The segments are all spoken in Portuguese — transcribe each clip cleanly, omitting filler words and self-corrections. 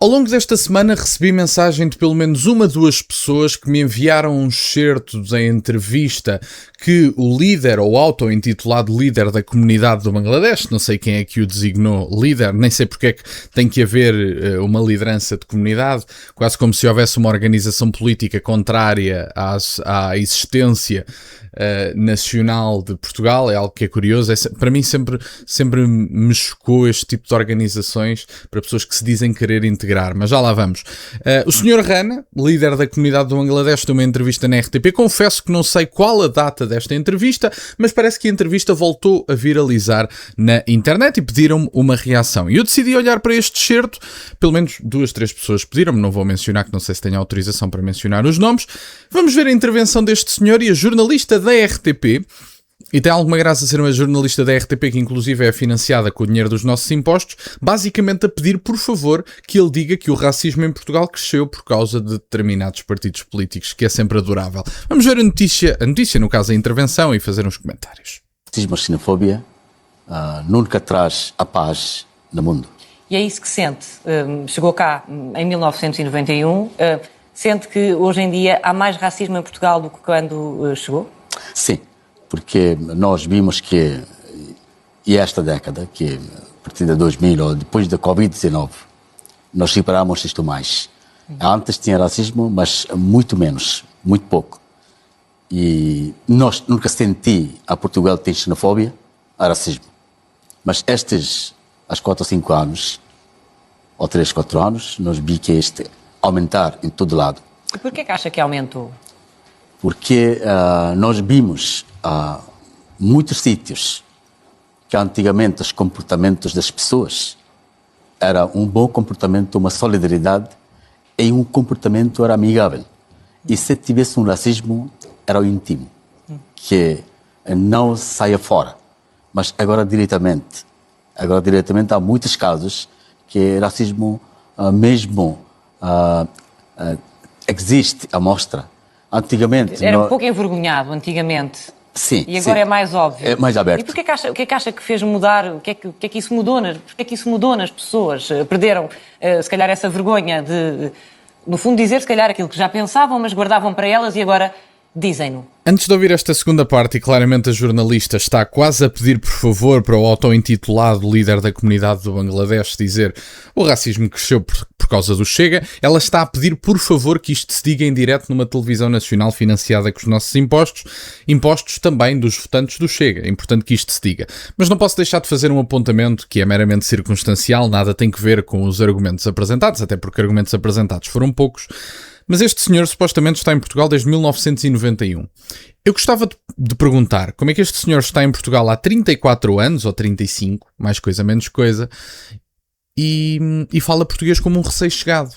Ao longo desta semana recebi mensagem de pelo menos duas pessoas que me enviaram um excerto da entrevista que o líder ou auto-intitulado líder da comunidade do Bangladesh, não sei quem é que o designou líder, nem sei porque é que tem que haver uma liderança de comunidade, quase como se houvesse uma organização política contrária à existência nacional de Portugal. É algo que é curioso. Para mim sempre me chocou este tipo de organizações para pessoas que se dizem querer integrar, mas já lá vamos. O Sr. Rana, líder da comunidade do Bangladesh, deu uma entrevista na RTP. Confesso que não sei qual a data desta entrevista, mas parece que a entrevista voltou a viralizar na internet e pediram-me uma reação. E eu decidi olhar para este excerto. Pelo menos 2-3 pessoas pediram-me, não vou mencionar, que não sei se tenho autorização para mencionar os nomes. Vamos ver a intervenção deste senhor e a jornalista da RTP. E tem alguma graça ser uma jornalista da RTP que inclusive é financiada com o dinheiro dos nossos impostos, basicamente a pedir, por favor, que ele diga que o racismo em Portugal cresceu por causa de determinados partidos políticos, que é sempre adorável. Vamos ver a notícia, no caso a intervenção, e fazer uns comentários. Racismo e xenofobia nunca traz a paz no mundo. E é isso que sente. Chegou cá em 1991, sente que hoje em dia há mais racismo em Portugal do que quando chegou? Sim. Porque nós vimos que, e esta década, que a partir de 2000 ou depois da Covid-19, nós reparamos isto mais. Antes tinha racismo, mas muito menos, muito pouco. E nós nunca senti a Portugal tem xenofobia, a racismo. Mas há 4 ou 5 anos, ou 3, 4 anos, nós vi que aumentar em todo lado. E por que acha que aumentou? Porque nós vimos muitos sítios que antigamente os comportamentos das pessoas era um bom comportamento, uma solidariedade e um comportamento era amigável. E se tivesse um racismo, era o íntimo, que não saia fora. Mas agora diretamente há muitos casos que racismo mesmo existe, a mostra. Antigamente... Era um pouco envergonhado, antigamente. Sim. E agora sim. É mais óbvio. É mais aberto. E o que é que acha que fez mudar? O que é que isso mudou nas pessoas? Perderam, se calhar, essa vergonha de, no fundo, dizer, se calhar, aquilo que já pensavam, mas guardavam para elas e agora dizem-no. Antes de ouvir esta segunda parte, e claramente a jornalista está quase a pedir, por favor, para o auto-intitulado líder da comunidade do Bangladesh dizer o racismo cresceu por causa do Chega, ela está a pedir, por favor, que isto se diga em direto numa televisão nacional financiada com os nossos impostos também dos votantes do Chega. É importante que isto se diga. Mas não posso deixar de fazer um apontamento que é meramente circunstancial, nada tem que ver com os argumentos apresentados, até porque argumentos apresentados foram poucos. Mas este senhor supostamente está em Portugal desde 1991. Eu gostava de perguntar como é que este senhor está em Portugal há 34 anos, ou 35, mais coisa, menos coisa, e fala português como um recém-chegado.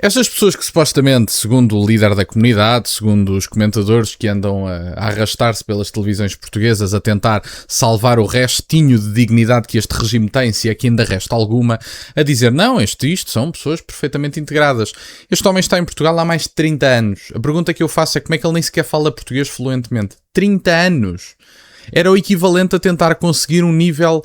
Estas pessoas que supostamente, segundo o líder da comunidade, segundo os comentadores que andam a arrastar-se pelas televisões portuguesas a tentar salvar o restinho de dignidade que este regime tem, se é que ainda resta alguma, a dizer não, isto são pessoas perfeitamente integradas. Este homem está em Portugal há mais de 30 anos. A pergunta que eu faço é como é que ele nem sequer fala português fluentemente? 30 anos! Era o equivalente a tentar conseguir um nível,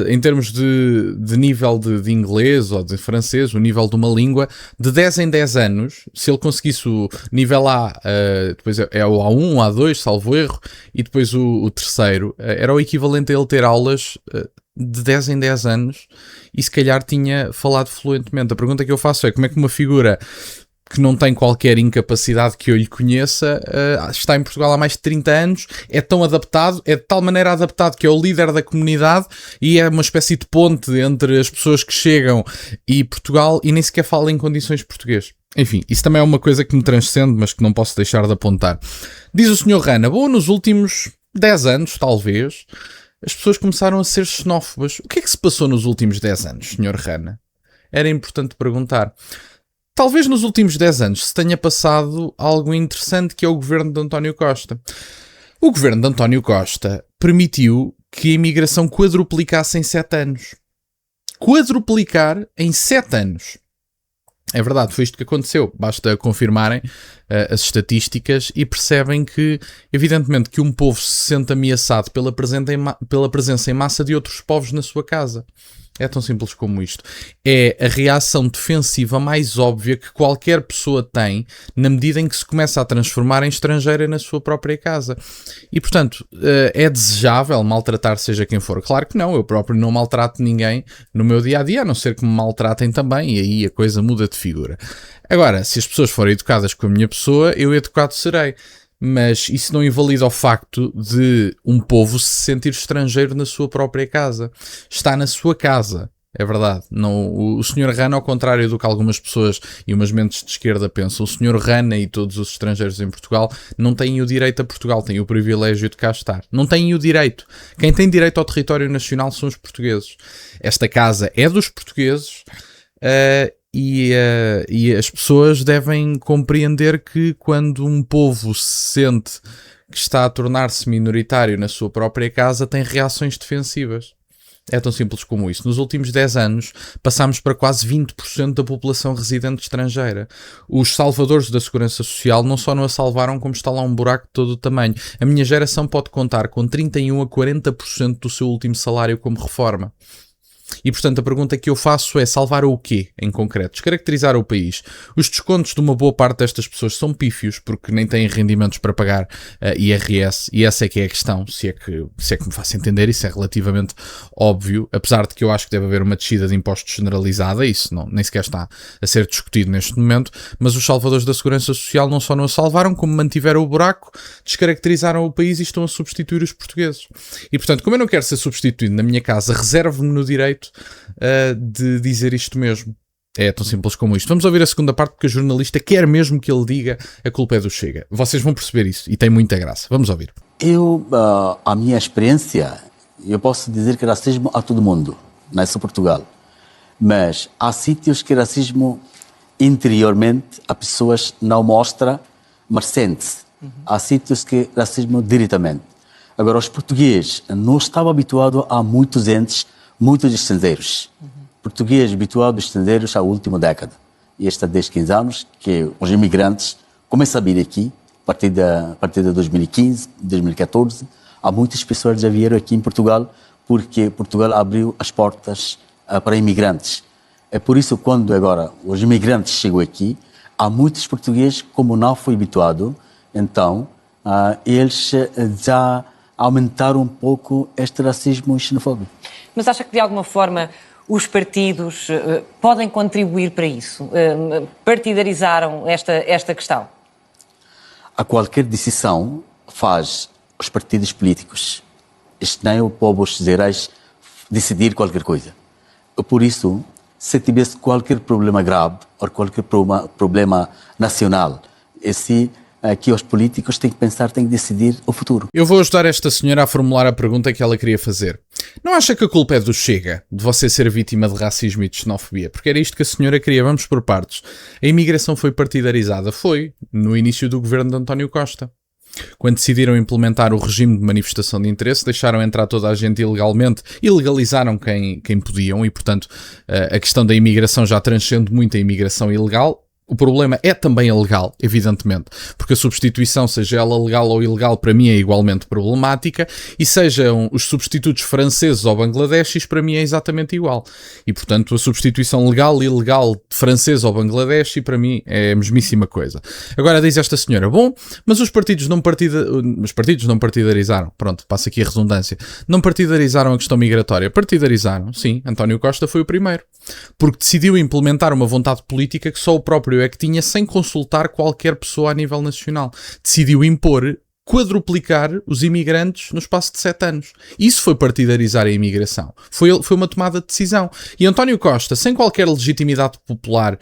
em termos de nível de inglês ou de francês, o nível de uma língua, de 10 em 10 anos. Se ele conseguisse o nível A, depois é o A1, o A2, salvo erro, e depois o terceiro, era o equivalente a ele ter aulas de 10 em 10 anos e se calhar tinha falado fluentemente. A pergunta que eu faço é como é que uma figura que não tem qualquer incapacidade que eu lhe conheça, está em Portugal há mais de 30 anos, é tão adaptado, é de tal maneira adaptado que é o líder da comunidade e é uma espécie de ponte entre as pessoas que chegam e Portugal e nem sequer fala em condições de português. Enfim, isso também é uma coisa que me transcende, mas que não posso deixar de apontar. Diz o Sr. Rana, nos últimos 10 anos, talvez, as pessoas começaram a ser xenófobas. O que é que se passou nos últimos 10 anos, Sr. Rana? Era importante perguntar. Talvez nos últimos 10 anos se tenha passado algo interessante, que é o governo de António Costa. O governo de António Costa permitiu que a imigração quadruplicasse em 7 anos. Quadruplicar em 7 anos. É verdade, foi isto que aconteceu. Basta confirmarem as estatísticas e percebem que, evidentemente, que um povo se sente ameaçado pela presença em massa de outros povos na sua casa. É tão simples como isto. É a reação defensiva mais óbvia que qualquer pessoa tem na medida em que se começa a transformar em estrangeira na sua própria casa. E, portanto, é desejável maltratar seja quem for? Claro que não. Eu próprio não maltrato ninguém no meu dia-a-dia, a não ser que me maltratem também, e aí a coisa muda de figura. Agora, se as pessoas forem educadas com a minha pessoa, eu educado serei. Mas isso não invalida o facto de um povo se sentir estrangeiro na sua própria casa. Está na sua casa, é verdade. Não, o Sr. Rana, ao contrário do que algumas pessoas e umas mentes de esquerda pensam, o Sr. Rana e todos os estrangeiros em Portugal não têm o direito a Portugal, têm o privilégio de cá estar. Não têm o direito. Quem tem direito ao território nacional são os portugueses. Esta casa é dos portugueses, e as pessoas devem compreender que quando um povo se sente que está a tornar-se minoritário na sua própria casa, tem reações defensivas. É tão simples como isso. Nos últimos 10 anos passámos para quase 20% da população residente estrangeira. Os salvadores da Segurança Social não só não a salvaram, como está lá um buraco de todo o tamanho. A minha geração pode contar com 31% a 40% do seu último salário como reforma. E, portanto, a pergunta que eu faço é salvar o quê, em concreto? Descaracterizar o país. Os descontos de uma boa parte destas pessoas são pífios, porque nem têm rendimentos para pagar IRS, e essa é que é a questão, se é que me faço entender, isso é relativamente óbvio, apesar de que eu acho que deve haver uma descida de impostos generalizada, isso não, nem sequer está a ser discutido neste momento, mas os salvadores da Segurança Social não só não a salvaram, como mantiveram o buraco, descaracterizaram o país e estão a substituir os portugueses. E, portanto, como eu não quero ser substituído na minha casa, reservo-me no direito de dizer isto mesmo. É tão simples como isto. Vamos ouvir a segunda parte, porque a jornalista quer mesmo que ele diga a culpa é do Chega. Vocês vão perceber isso e tem muita graça. Vamos ouvir. A minha experiência, eu posso dizer que racismo há todo mundo, não é só Portugal. Mas há sítios que racismo interiormente a pessoas não mostra, mas sente-se. Há sítios que racismo diretamente. Agora, os portugueses não estavam habituados a muitos estrangeiros. Portugueses habituados a estrangeiros à última década. E esta 10, 15 anos que os imigrantes começam a vir aqui, a partir de 2015, 2014, há muitas pessoas que já vieram aqui em Portugal porque Portugal abriu as portas para imigrantes. É por isso que quando agora os imigrantes chegam aqui, há muitos portugueses, como não foi habituado, então eles já aumentaram um pouco este racismo xenofóbico. Mas acha que de alguma forma os partidos podem contribuir para isso? Partidarizaram esta questão? A qualquer decisão faz os partidos políticos. Isto não é o povo gerais decidir qualquer coisa. Por isso, se tivesse qualquer problema grave ou qualquer problema nacional, que os políticos têm que pensar, têm que decidir o futuro. Eu vou ajudar esta senhora a formular a pergunta que ela queria fazer. Não acha que a culpa é do Chega, de você ser vítima de racismo e de xenofobia? Porque era isto que a senhora queria. Vamos por partes. A imigração foi partidarizada? Foi, no início do governo de António Costa. Quando decidiram implementar o regime de manifestação de interesse, deixaram entrar toda a gente ilegalmente e legalizaram quem podiam e, portanto, a questão da imigração já transcende muito a imigração ilegal. O problema é também a legal, evidentemente, porque a substituição, seja ela legal ou ilegal, para mim é igualmente problemática, e sejam os substitutos franceses ou bangladeshis, para mim é exatamente igual. E, portanto, a substituição legal e ilegal de francês ou bangladeshi, para mim é a mesmíssima coisa. Agora diz esta senhora, bom, mas os partidos não partidarizaram, pronto, passa aqui a redundância, não partidarizaram a questão migratória. Partidarizaram, sim, António Costa foi o primeiro, porque decidiu implementar uma vontade política que só o próprio é que tinha, sem consultar qualquer pessoa a nível nacional. Decidiu impor quadruplicar os imigrantes no espaço de 7 anos. Isso foi partidarizar a imigração. Foi uma tomada de decisão. E António Costa, sem qualquer legitimidade popular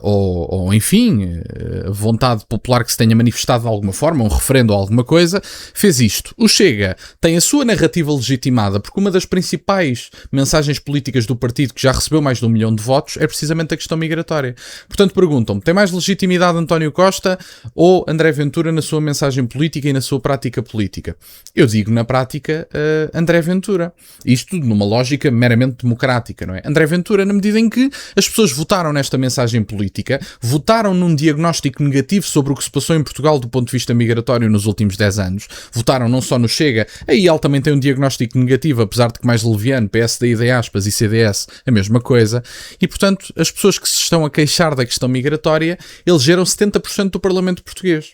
ou enfim, vontade popular que se tenha manifestado de alguma forma, um referendo ou alguma coisa, fez isto. O Chega tem a sua narrativa legitimada porque uma das principais mensagens políticas do partido, que já recebeu mais de 1 milhão de votos, é precisamente a questão migratória. Portanto, perguntam-me, tem mais legitimidade António Costa ou André Ventura na sua mensagem política e na sua prática política? Eu digo na prática André Ventura. Isto numa lógica meramente democrática, não é? André Ventura, na medida em que as pessoas votaram nesta mensagem política, votaram num diagnóstico negativo sobre o que se passou em Portugal do ponto de vista migratório nos últimos 10 anos, votaram não só no Chega, aí ele também tem um diagnóstico negativo, apesar de que mais leviano, PSD, ID, aspas, e CDS, a mesma coisa, e portanto as pessoas que se estão a queixar da questão migratória elegeram 70% do Parlamento português.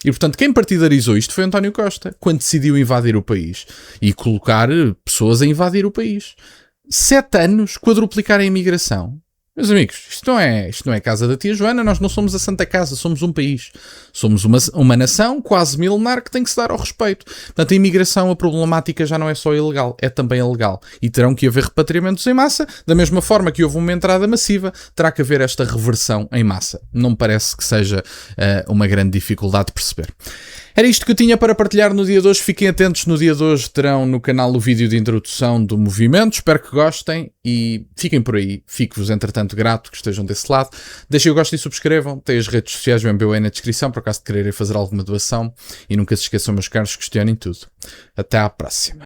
E, portanto, quem partidarizou isto foi António Costa, quando decidiu invadir o país e colocar pessoas a invadir o país. 7 anos quadruplicar a imigração. Meus amigos, isto não é a casa da tia Joana, nós não somos a Santa Casa, somos um país. Somos uma nação quase milenar que tem que se dar ao respeito. Portanto, a imigração, a problemática já não é só ilegal, é também ilegal. E terão que haver repatriamentos em massa, da mesma forma que houve uma entrada massiva, terá que haver esta reversão em massa. Não me parece que seja uma grande dificuldade de perceber. Era isto que eu tinha para partilhar no dia de hoje. Fiquem atentos, no dia de hoje terão no canal o vídeo de introdução do movimento. Espero que gostem e fiquem por aí. Fico-vos, entretanto, grato que estejam desse lado. Deixem o gosto e subscrevam. Tem as redes sociais, o MBU aí na descrição, por acaso de quererem fazer alguma doação. E nunca se esqueçam, meus caros, questionem tudo. Até à próxima.